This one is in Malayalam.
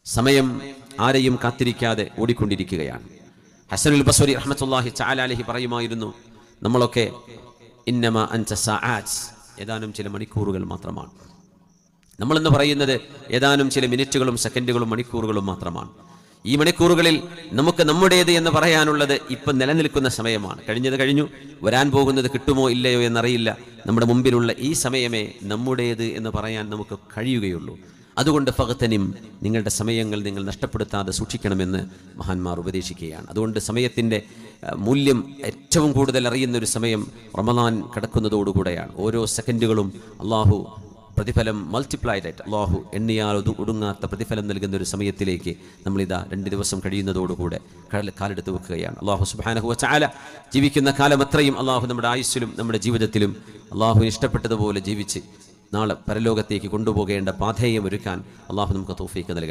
സമയം ആരെയും കാത്തിരിക്കാതെ ഓടിക്കൊണ്ടിരിക്കുകയാണ്. ഹസനുൽ ബസ്വരി റഹ്മത്തുള്ളാഹി തആല അലൈഹി പറയുമായിരുന്നു, നമ്മളൊക്കെ ഇന്നമാ അൻത സആത്ത്, ഏതാനും ചില മണിക്കൂറുകൾ മാത്രമാണ്. നമ്മളെന്ന് പറയുന്നത് ഏതാനും ചില മിനിറ്റുകളും സെക്കൻഡുകളും മണിക്കൂറുകളും മാത്രമാണ്. ഈ മണിക്കൂറുകളിൽ നമുക്ക് നമ്മുടേത് എന്ന് പറയാനുള്ളത് ഇപ്പം നിലനിൽക്കുന്ന സമയമാണ്. കഴിഞ്ഞത് കഴിഞ്ഞു, വരാൻ പോകുന്നത് കിട്ടുമോ ഇല്ലയോ എന്നറിയില്ല. നമ്മുടെ മുമ്പിലുള്ള ഈ സമയമേ നമ്മുടേത് എന്ന് പറയാൻ നമുക്ക് കഴിയുകയുള്ളൂ. അതുകൊണ്ട് ഫഗ്തനിം, നിങ്ങളുടെ സമയങ്ങൾ നിങ്ങൾ നഷ്ടപ്പെടുത്താതെ സൂക്ഷിക്കണമെന്ന് മഹാന്മാർ ഉപദേശിക്കുകയാണ്. അതുകൊണ്ട് സമയത്തിൻ്റെ മൂല്യം ഏറ്റവും കൂടുതൽ അറിയുന്നൊരു സമയം റമദാൻ കടക്കുന്നതോടുകൂടെയാണ്. ഓരോ സെക്കൻഡുകളും അള്ളാഹു പ്രതിഫലം മൾട്ടിപ്ലൈഡ് ആയിട്ട് അള്ളാഹു എണ്ണിയാൽ ഒടുങ്ങാത്ത പ്രതിഫലം നൽകുന്ന ഒരു സമയത്തിലേക്ക് നമ്മളിതാ 2 ദിവസം കഴിയുന്നതോടുകൂടെ കാലെടുത്ത് വെക്കുകയാണ്. അള്ളാഹു സുബ്ഹാനഹു വ തആല ജീവിക്കുന്ന കാലം അത്രയും അള്ളാഹു നമ്മുടെ ആയുസ്സിലും നമ്മുടെ ജീവിതത്തിലും അള്ളാഹുവിന് ഇഷ്ടപ്പെട്ടതുപോലെ ജീവിച്ച് നാളെ പരലോകത്തേക്ക് കൊണ്ടുപോകേണ്ട പാഥേയം ഒരുക്കാൻ അള്ളാഹു നമുക്ക് തൗഫീഖ് നൽകട്ടെ.